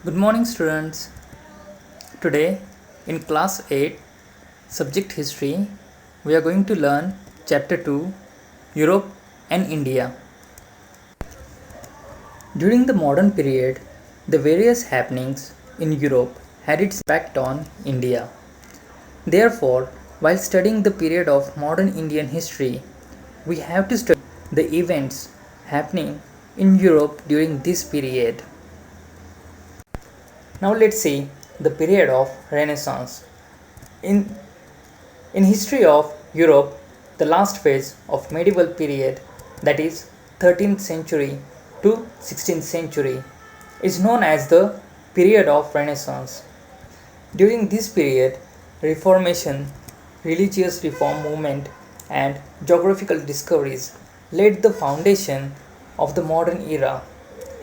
Good morning, students. Today, in class 8, subject history, we are going to learn chapter 2, Europe and India. During the modern period, the various happenings in Europe had its impact on India. Therefore, while studying the period of modern Indian history, we have to study the events happening in Europe during this period. Now let's see the period of Renaissance. In, in history of Europe, the last phase of medieval period, that is 13th century to 16th century, is known as the period of Renaissance. During this period, Reformation, religious reform movement, and geographical discoveries laid the foundation of the modern era.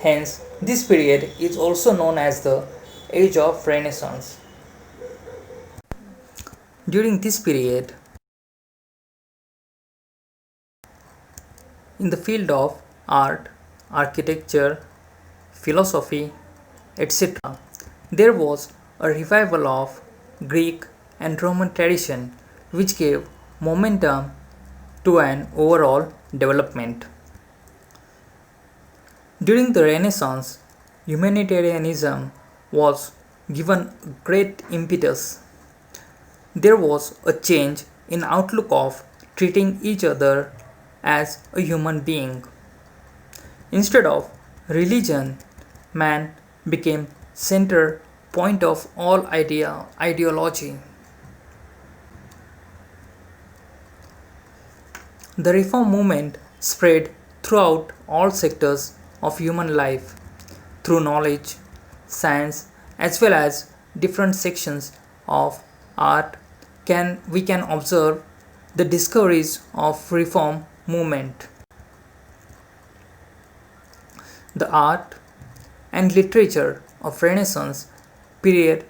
Hence, this period is also known as the Age of Renaissance. During this period, in the field of art, architecture, philosophy, etc., there was a revival of Greek and Roman tradition which gave momentum to an overall development. During the Renaissance, humanitarianism was given great impetus. There was a change in outlook of treating each other as a human being. Instead of religion, man became center point of all ideology. The reform movement spread throughout all sectors of human life through knowledge, science, as well as different sections of art. We can observe the discoveries of reform movement. The art and literature of Renaissance period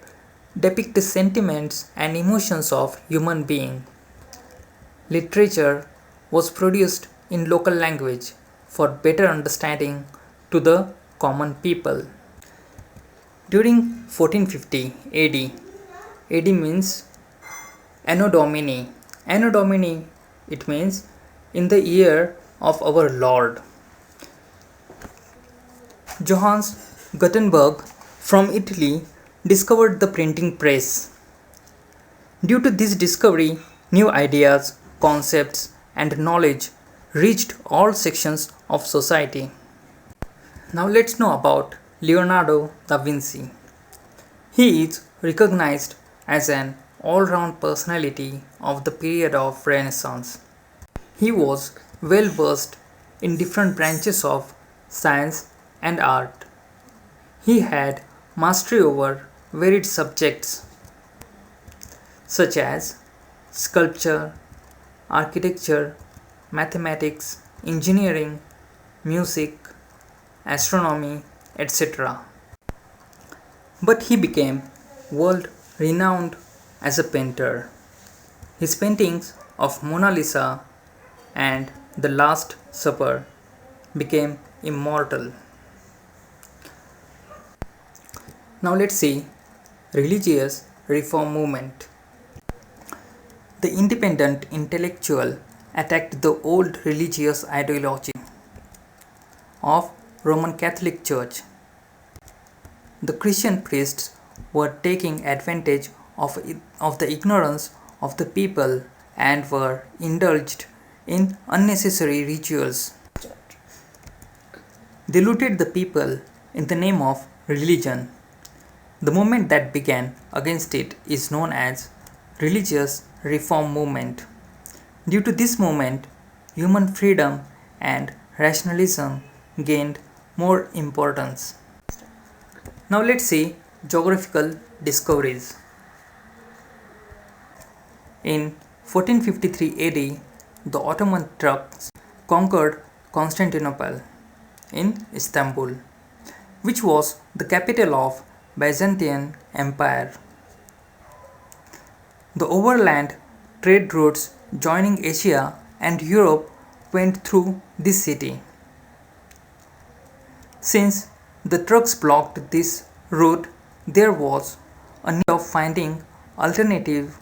depict the sentiments and emotions of human being. Literature was produced in local language for better understanding to the common people. During 1450 AD, AD means Anno Domini. Anno Domini, it means in the year of our Lord. Johannes Gutenberg from Italy discovered the printing press. Due to this discovery, new ideas, concepts, and knowledge reached all sections of society. Now let's know about Leonardo da Vinci. He is recognized as an all-round personality of the period of Renaissance. He was well versed in different branches of science and art. He had mastery over varied subjects such as sculpture, architecture, mathematics, engineering, music, astronomy, etc. But he became world renowned as a painter. His paintings of Mona Lisa and The Last Supper became immortal. Now let's see religious reform movement. The independent intellectual attacked the old religious ideology of Roman Catholic Church. The Christian priests were taking advantage of the ignorance of the people and were indulged in unnecessary rituals. They looted the people in the name of religion. The movement that began against it is known as religious reform movement. Due to this movement, human freedom and rationalism gained more importance. Now let's see geographical discoveries. In 1453 AD, the Ottoman Turks conquered Constantinople in Istanbul, which was the capital of Byzantine Empire. The overland trade routes joining Asia and Europe went through this city. Since the Turks blocked this route, there was a need of finding alternative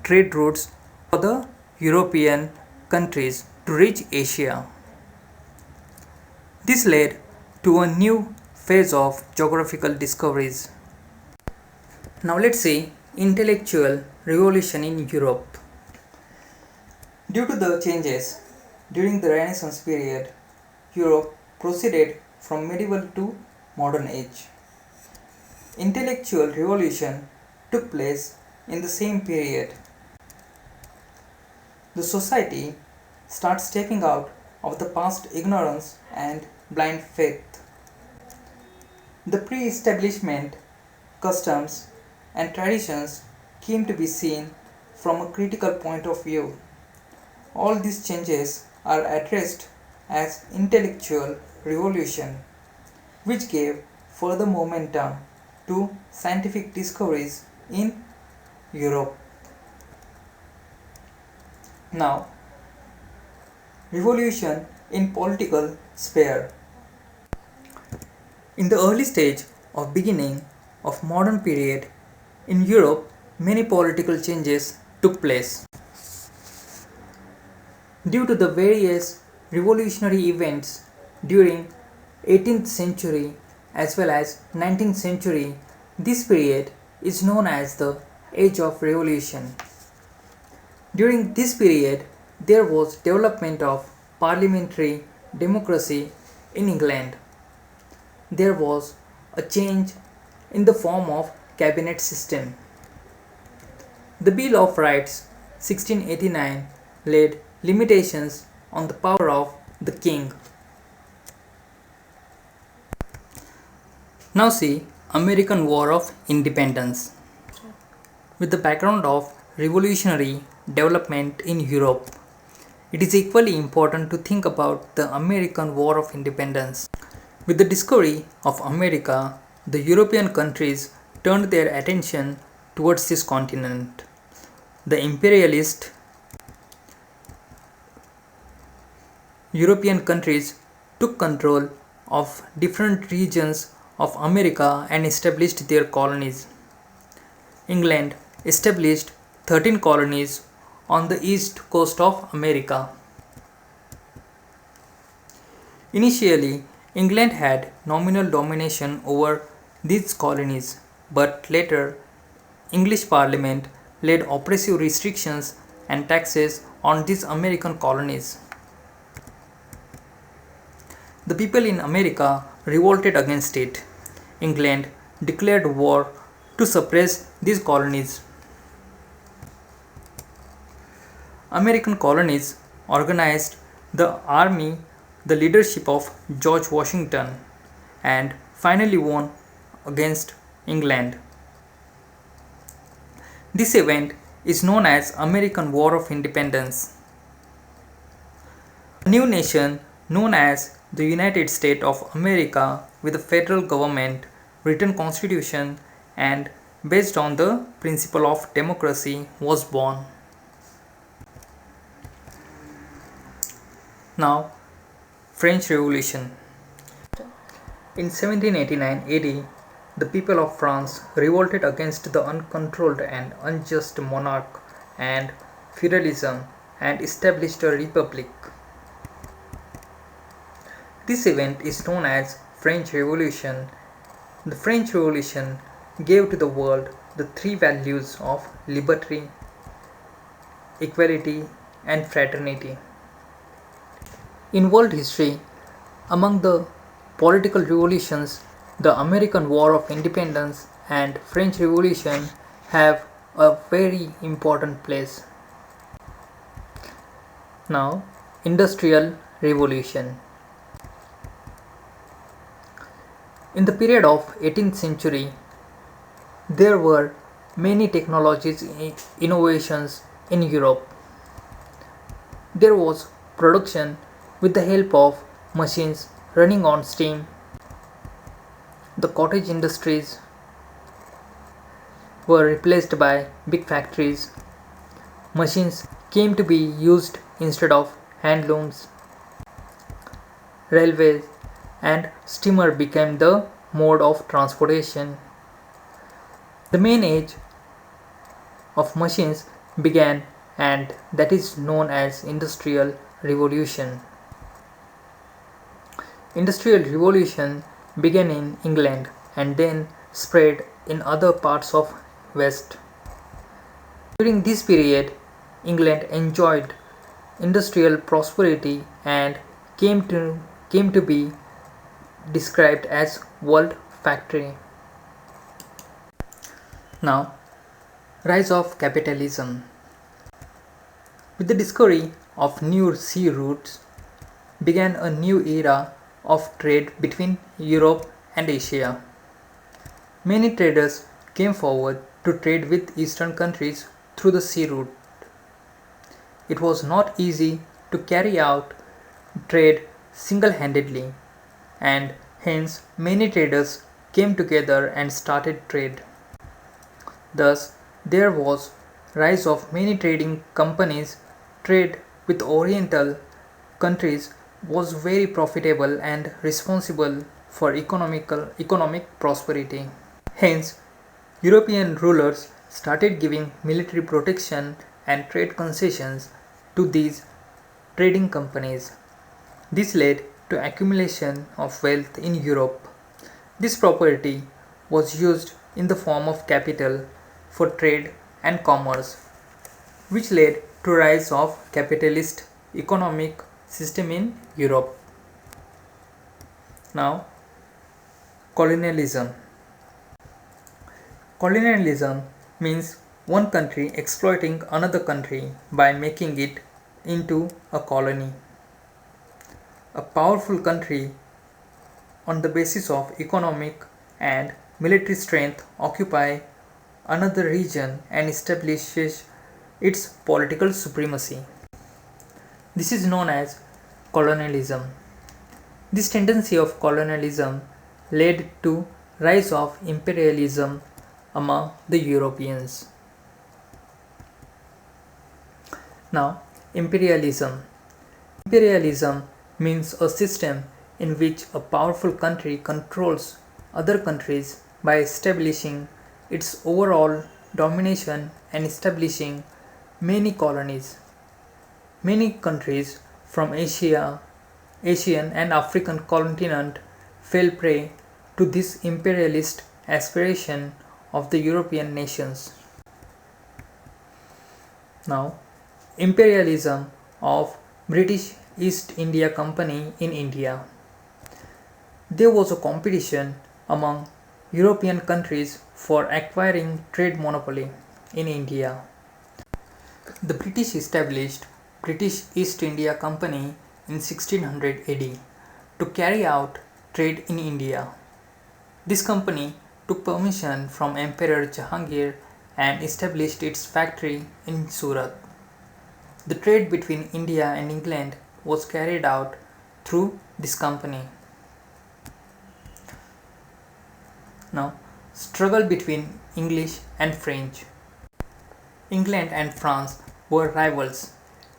trade routes for the European countries to reach Asia. This led to a new phase of geographical discoveries. Now let's see intellectual revolution in Europe. Due to the changes during the Renaissance period, Europe proceeded from medieval to modern age. Intellectual revolution took place in the same period. The society starts stepping out of the past ignorance and blind faith. The pre-establishment customs and traditions came to be seen from a critical point of view. All these changes are addressed as intellectual revolution, which gave further momentum to scientific discoveries in Europe. Now, revolution in political sphere. In the early stage of beginning of modern period in Europe, many political changes took place. Due to the various revolutionary events during 18th century as well as 19th century, this period is known as the Age of Revolution. During this period, there was development of parliamentary democracy in England. There was a change in the form of cabinet system. The Bill of Rights 1689 laid limitations on the power of the king. Now see American War of Independence. With the background of revolutionary development in Europe, it is equally important to think about the American War of Independence. With the discovery of America, the European countries turned their attention towards this continent. The imperialist European countries took control of different regions of America and established their colonies. England established 13 colonies on the east coast of America. Initially, England had nominal domination over these colonies, but later English Parliament laid oppressive restrictions and taxes on these American colonies. The people in America revolted against it. England declared war to suppress these colonies. American colonies organized the army, the leadership of George Washington, and finally won against England. This event is known as American War of Independence. A new nation known as the United States of America with a federal government, written constitution, and based on the principle of democracy was born. Now, French Revolution. In 1789 AD, the people of France revolted against the uncontrolled and unjust monarch and feudalism and established a republic. This event is known as French Revolution. The French Revolution gave to the world the three values of liberty, equality, and fraternity. In world history, among the political revolutions, the American War of Independence and French Revolution have a very important place. Now, Industrial Revolution. In the period of 18th century, there were many technologies innovations in Europe. There was production with the help of machines running on steam. The cottage industries were replaced by big factories. Machines came to be used instead of handlooms. Railways and steamer became the mode of transportation. The main age of machines began, and that is known as Industrial Revolution. Industrial Revolution began in England and then spread in other parts of West. During this period, England enjoyed industrial prosperity and came to be described as world factory. Now, rise of capitalism. With the discovery of new sea routes began a new era of trade between Europe and Asia. Many traders came forward to trade with eastern countries through the sea route. It was not easy to carry out trade single-handedly, and hence many traders came together and started trade. Thus, there was rise of many trading companies. Trade with Oriental countries was very profitable and responsible for economic prosperity. Hence, European rulers started giving military protection and trade concessions to these trading companies. This led to accumulation of wealth in Europe. This property was used in the form of capital for trade and commerce, which led to rise of capitalist economic system in Europe. Now, colonialism. Colonialism means one country exploiting another country by making it into a colony. A powerful country, on the basis of economic and military strength, occupy another region and establishes its political supremacy. This is known as colonialism. This tendency of colonialism led to rise of imperialism among the Europeans. Now, imperialism. Imperialism means a system in which a powerful country controls other countries by establishing its overall domination and establishing many colonies. Many countries from Asian and African continent fell prey to this imperialist aspiration of the European nations. Now, imperialism of British East India Company in India. There was a competition among European countries for acquiring trade monopoly in India. The British established British East India Company in 1600 AD to carry out trade in India. This company took permission from Emperor Jahangir and established its factory in Surat. The trade between India and England was carried out through this company. Now, struggle between English and French. England and France were rivals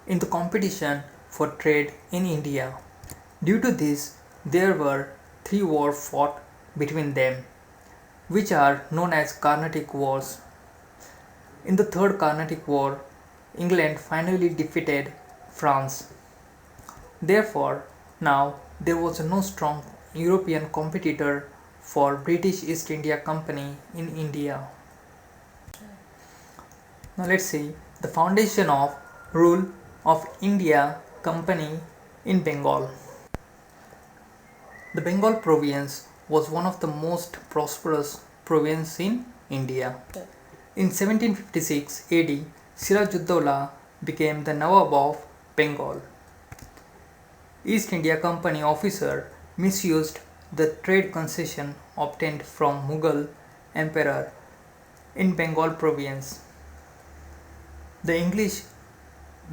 in the competition for trade in India. Due to this, there were 3 wars fought between them, which are known as Carnatic Wars. In the Third Carnatic War, England finally defeated France. Therefore, now there was no strong European competitor for British East India Company in India. Now let's see the foundation of rule of India Company in Bengal. The Bengal province was one of the most prosperous provinces in India. In 1756 AD, Siraj-ud-Dowla became the Nawab of Bengal. East India Company officer misused the trade concession obtained from Mughal emperor in Bengal province. The English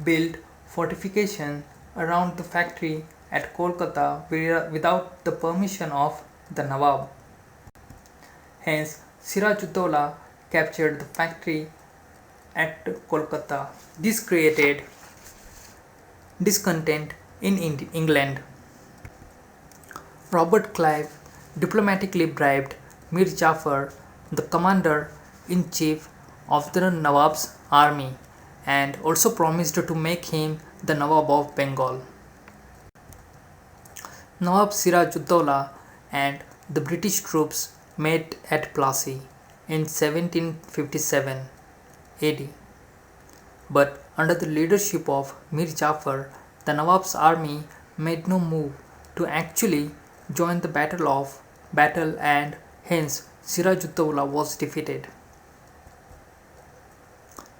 built fortification around the factory at Kolkata without the permission of the Nawab. Hence, Siraj-ud-Dowla captured the factory at Kolkata. This created discontent in England. Robert Clive diplomatically bribed Mir Jafar, the commander-in-chief of the Nawab's army, and also promised to make him the Nawab of Bengal. Nawab Siraj-ud-Dowla and the British troops met at Plassey in 1757 AD. But under the leadership of Mir Jafar, the Nawab's army made no move to actually join the battle and hence Siraj-ud-Dowla was defeated.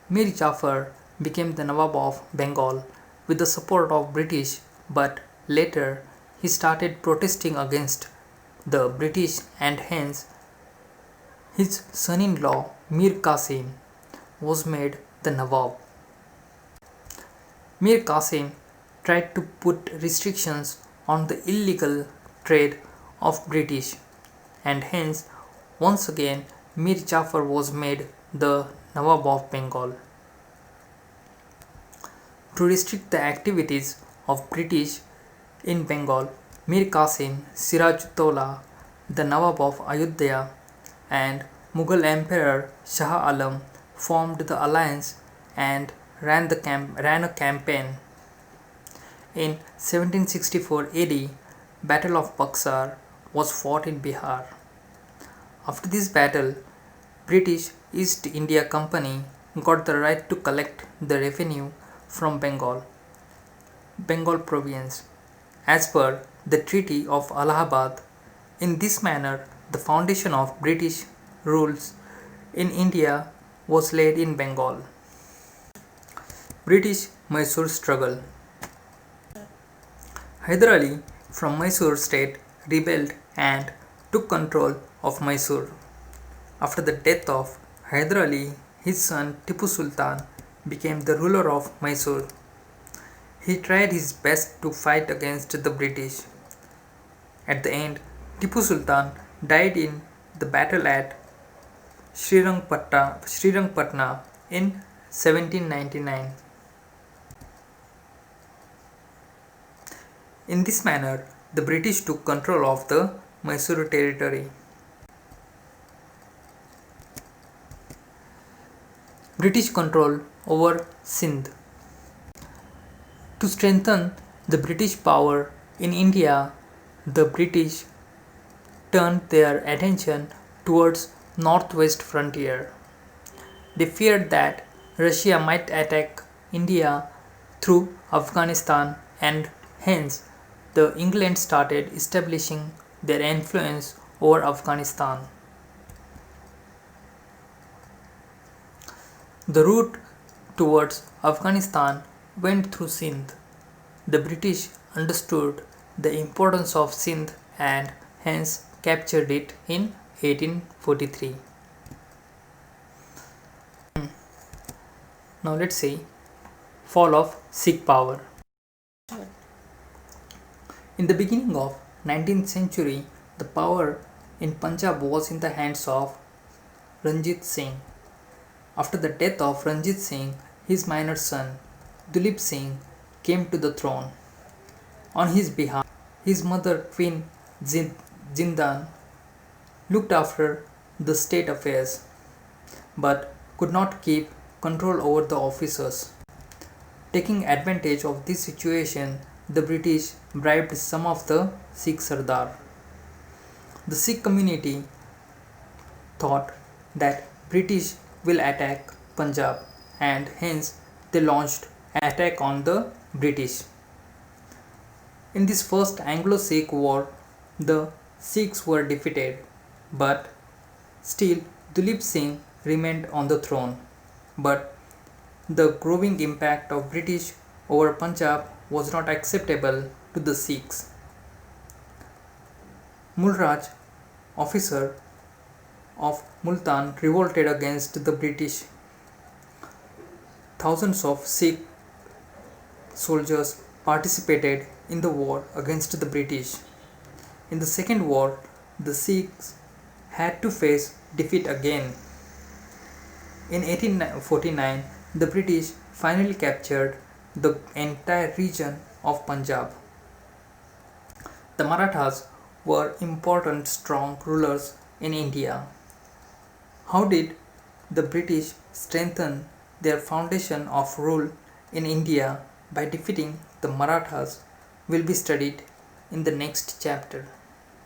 Mir Jafar became the Nawab of Bengal with the support of British, but later he started protesting against the British and hence his son-in-law Mir Qasim was made the Nawab. Mir Qasim tried to put restrictions on the illegal trade of British and hence once again Mir Jafar was made the Nawab of Bengal. To restrict the activities of British in Bengal, Mir Qasim, Siraj-ud-Dowla, the Nawab of Ayodhya and Mughal Emperor Shah Alam formed the alliance and ran a campaign. In 1764 AD, Battle of Buxar was fought in Bihar. After this battle, British East India Company got the right to collect the revenue from Bengal province, as per the Treaty of Allahabad. In this manner, the foundation of British rules in India was laid in Bengal. British Mysore struggle. Hyder Ali from Mysore state rebelled and took control of Mysore. After the death of Hyder Ali, his son Tipu Sultan became the ruler of Mysore. He tried his best to fight against the British. At the end, Tipu Sultan died in the battle at Srirangpatna in 1799. In this manner, the British took control of the Mysore territory. British control over Sindh. To strengthen the British power in India, the British turned their attention towards northwest frontier. They feared that Russia might attack India through Afghanistan and hence the England started establishing their influence over Afghanistan. The route towards Afghanistan went through Sindh. The British understood the importance of Sindh and hence captured it in 1843. Now let's see fall of Sikh power. In the beginning of 19th century, the power in Punjab was in the hands of Ranjit Singh. After the death of Ranjit Singh, his minor son Dulip Singh came to the throne. On his behalf, his mother Queen Jindan looked after the state affairs but could not keep control over the officers. Taking advantage of this situation, the British bribed some of the Sikh Sardar. The Sikh community thought that British will attack Punjab and hence they launched an attack on the British. In this first Anglo-Sikh war, the Sikhs were defeated, but still Dulip Singh remained on the throne. But the growing impact of British over Punjab was not acceptable to the Sikhs. Mulraj, officer of Multan, revolted against the British. Thousands of Sikh soldiers participated in the war against the British. In the second war, the Sikhs had to face defeat again. In 1849, the British finally captured the entire region of Punjab. The Marathas were important strong rulers in India. How did the British strengthen their foundation of rule in India by defeating the Marathas will be studied in the next chapter.